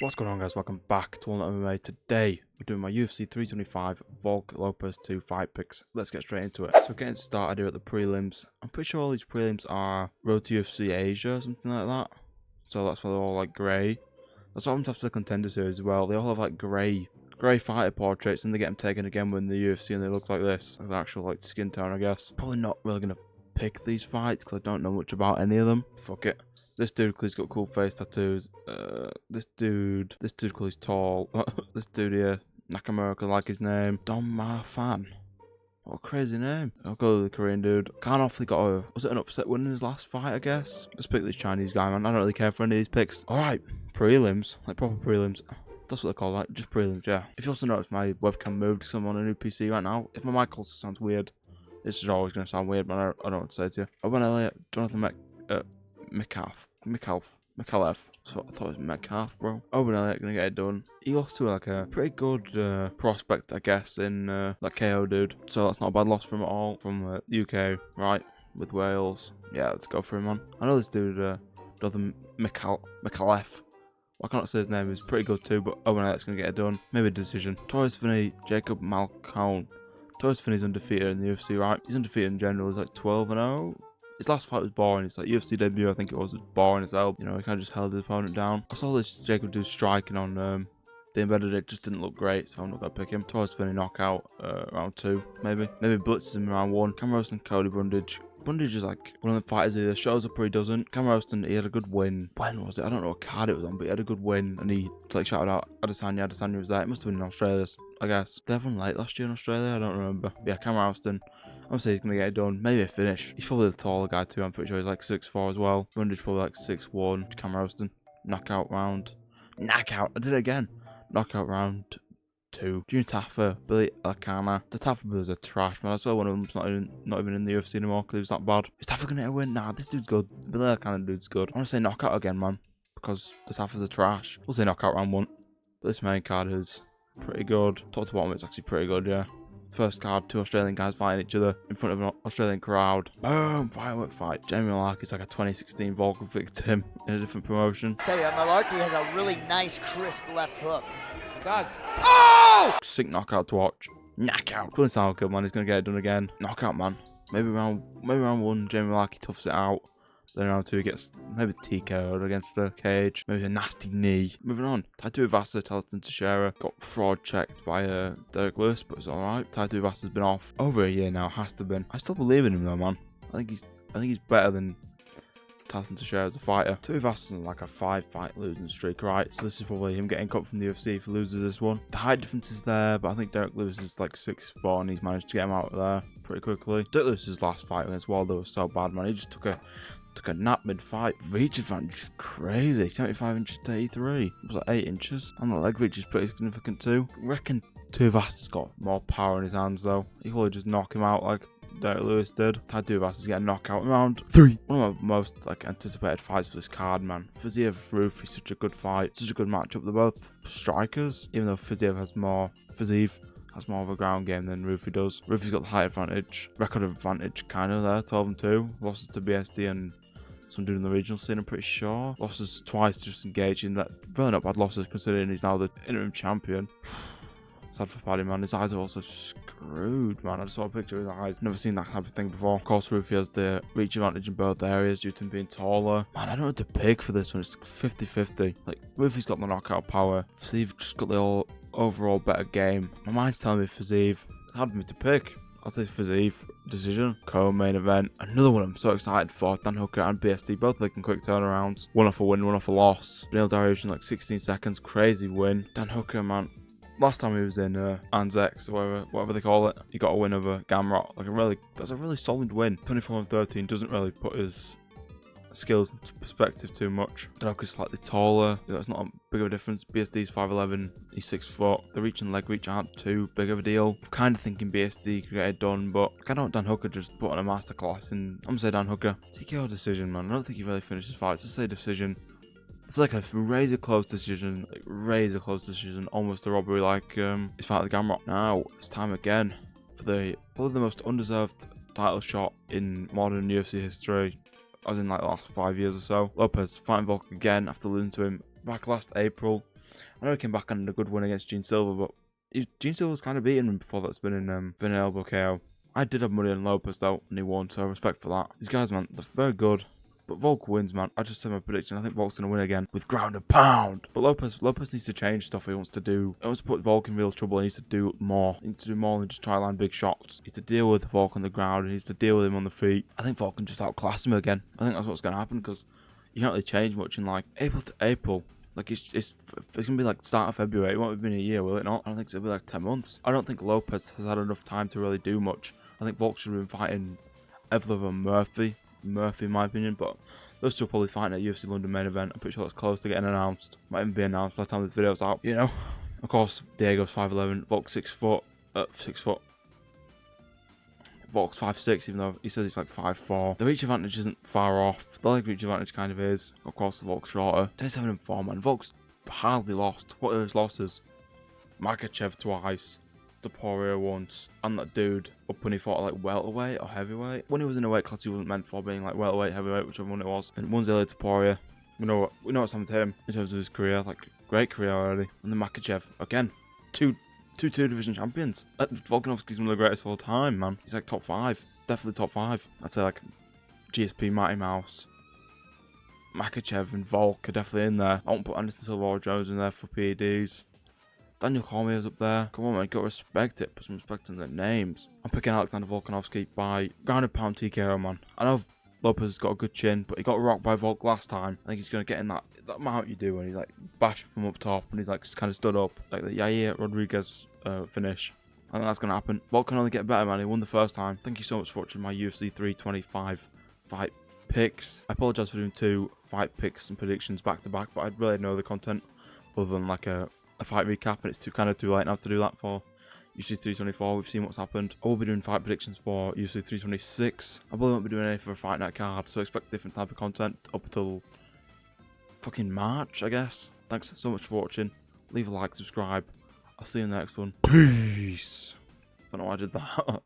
What's going on, guys? Welcome back to One MMA. Today we're doing my UFC 325 Volk Lopes 2 fight picks. Let's get straight into it. So getting started here at the prelims. I'm pretty sure all these prelims are Road to UFC Asia or something like that. So that's why they're all like grey. That's what happens after the contender series as well. They all have like grey fighter portraits, and they get them taken again when the UFC and they look like this. Like the actual like skin tone, I guess. Probably not really gonna pick these fights because I don't know much about any of them. Fuck it. This dude, cause he's got cool face tattoos. This dude, cause he's tall. This dude here, Nakamura, I like his name. Don Ma Fan. What a crazy name. I'll go with the Korean dude. Can't awfully got a, was it an upset win in his last fight, I guess? Let's pick this Chinese guy, man. I don't really care for any of these picks. Alright, prelims. Like proper prelims. That's what they call that, just prelims, yeah. If you also notice my webcam moved because I'm on a new PC right now, if my mic also sounds weird, this is always going to sound weird, but I don't know what to say to you. Owen Elliott, Jonathan Mikhailov. So I thought it was Metcalf, bro. Owen Elliott gonna get it done. He lost to like a pretty good prospect, I guess, in that KO dude. So that's not a bad loss for him at all. From UK, right? With Wales. Yeah, let's go for him, man. I know this dude, Jonathan Mikhailov. I can't say his name. He's pretty good too, but Owen Elliott's gonna get it done. Maybe a decision. Torres Finney, Jacob Malcone. Torres Finney's undefeated in the UFC, right? He's undefeated in general. He's like 12-0. His last fight was boring. It's like UFC debut, I think it was boring as hell. You know, he kind of just held his opponent down. I saw this Jacob dude striking on the embedded. It just didn't look great, so I'm not gonna pick him. Torres Finney knockout round 2, maybe blitzes him round 1. Cameron and Cody Brundage. Brundage is like one of the fighters who either shows up or he doesn't. Cameron Austin, he had a good win. When was it? I don't know what card it was on, but he had a good win, and he like shouted out Adesanya. Adesanya was there. It must have been in Australia, I guess. Did they have one late last year in Australia? I don't remember. But yeah, Cameron Austin. I'm gonna say he's gonna get it done. Maybe a finish. He's probably the taller guy too. I'm pretty sure he's like 6'4" as well. Brundage probably like 6'1". Cameron Austin. Knockout round. Knockout. I did it again. Knockout round 2. Junior Taffer, Billy Alcana. The Taffer brothers are trash, man. I swear one of them's not even in the UFC anymore because he was that bad. Is Taffer gonna get a win? Nah, this dude's good. Billy Alcana dude's good. I want to say knockout again, man, because the Taffers are trash. We'll say knockout round 1. But this main card is pretty good. Top to bottom, it's actually pretty good, yeah. First card, 2 Australian guys fighting each other in front of an Australian crowd. Boom! Firework fight. Jamie Malarkey's like a 2016 Volk victim in a different promotion. Tell you, Malarkey has a really nice, crisp left hook. He does. Oh! Sick knockout to watch. Knockout. Couldn't sound good, man. He's gonna get it done again. Knockout, man. Maybe round 1, Jamie Malarkey toughs it out. Then round 2 he gets maybe TKO'd against the cage. Maybe a nasty knee. Moving on. Taito Ivasa, Telton Teixeira got fraud checked by Derek Lewis, but it's alright. Taito Ivasa's been off over a year now, has to have been. I still believe in him though, man. I think he's better than Telton Teixeira as a fighter. Taito Ivasa's on like a 5-fight losing streak, right? So this is probably him getting cut from the UFC if he loses this one. The height difference is there, but I think Derek Lewis is like 6'4", and he's managed to get him out of there pretty quickly. Derek Lewis's last fight against Wilder was so bad, man. He just took a nap mid-fight. Reach advantage is crazy. 75 inches to 83. It was like 8 inches. And the leg reach is pretty significant too. I reckon Tuivasa's got more power in his hands though. He probably just knock him out like Derek Lewis did. Tuivasa's getting knocked out in round 3. One of my most like anticipated fights for this card, man. Fiziev Roof is such a good fight. Such a good matchup. They're both strikers. Even though Fiziev has more of a ground game than Roofy does. Roofy's got the height advantage. Record advantage kind of there. 12-2. Losses to BSD and some dude in the regional scene, I'm pretty sure. Losses twice just engaging. That really not bad losses considering he's now the interim champion. Sad for Paddy, man. His eyes are also screwed, man. I just saw a picture of his eyes. Never seen that type of thing before. Of course, Roofy has the reach advantage in both areas due to him being taller. Man, I don't know what to pick for this one. It's 50-50. Like, Roofy's got the knockout power. Fiziev just got the overall better game. My mind's telling me Fiziev. It's hard for me to pick. I'll say Fiziev. Decision. Co-main event. Another one I'm so excited for. Dan Hooker and BSD both making quick turnarounds. One off a win, one off a loss. Neil Dariush in like 16 seconds. Crazy win. Dan Hooker, man. Last time he was in Anzex, or whatever they call it, he got a win over Gamrot. That's a really solid win. 24-13 doesn't really put his skills into perspective too much. Danoka's slightly taller. That's not a big of a difference. BSD's 5'11". He's 6 foot. The reach and leg reach aren't too big of a deal. I'm kind of thinking BSD could get it done, but I don't want Dan Hooker just put on a masterclass. And I'm gonna say Dan Hooker. TKO decision, man. I don't think he really finishes fights. Let's say decision. It's like a razor close decision, almost a robbery like his fight with Gamrot. Now it's time again for probably the most undeserved title shot in modern UFC history, as in like the last 5 years or so. Lopes fighting Volk again after losing to him back last April. I know he came back on a good win against Gene Silver, but Gene Silver's kind of beaten him before. That's been in an elbow KO. I did have money on Lopes though, and he won, so respect for that. These guys, man, they're very good. But Volk wins, man. I just said my prediction. I think Volk's going to win again with ground and pound. But Lopes needs to change stuff he wants to do. He wants to put Volk in real trouble. He needs to do more. He needs to do more than just try to land big shots. He needs to deal with Volk on the ground. He needs to deal with him on the feet. I think Volk can just outclass him again. I think that's what's going to happen because you can't really change much in like April to April. Like it's going to be like start of February. It won't have been a year, will it not? I don't think so. It'll be like 10 months. I don't think Lopes has had enough time to really do much. I think Volk should have been fighting Evloev and Murphy, in my opinion, but those two are probably fighting at UFC London main event. I'm pretty sure that's close to getting announced. Might even be announced by the time this video's out. You know, of course, Diego's 5'11", Volk's 6 foot. Volk's 5'6", even though he says he's like 5'4". The reach advantage isn't far off. The leg reach advantage kind of is. Of course, the Volk's shorter. 27-4, man. Volk's hardly lost. What are his losses? Makachev twice. Poirier once, and that dude up when he fought like welterweight or heavyweight. When he was in a weight class he wasn't meant for, being like welterweight, heavyweight, whichever one it was. And one's earlier to Poirier. We know what's happened to him in terms of his career, like great career already. And then Makachev again, two division champions. Volkanovski's one of the greatest of all time, man. He's like top 5, definitely top 5. I'd say like GSP, Mighty Mouse, Makachev, and Volk are definitely in there. I won't put Anderson Silva or Jones in there for PEDs. Daniel Cormier's up there. Come on, man, you gotta respect it. Put some respect in their names. I'm picking Alexander Volkanovski by ground and pound TKO, man. I know Lopes has got a good chin, but he got rocked by Volk last time. I think he's gonna get in that mount you do when he's like bashing from up top and he's like kind of stood up, like the Yair Rodriguez finish. I think that's gonna happen. Volk can only get better, man. He won the first time. Thank you so much for watching my UFC 325 fight picks. I apologize for doing 2 fight picks and predictions back to back, but I really know the content other than like a fight recap, and it's too late now to do that for UFC 324. We've seen what's happened. I will be doing fight predictions for UFC 326. I probably won't be doing any for a fight night card, so expect different type of content up until fucking March, I guess. Thanks so much for watching. Leave a like, subscribe. I'll see you in the next one. Peace. I don't know why I did that.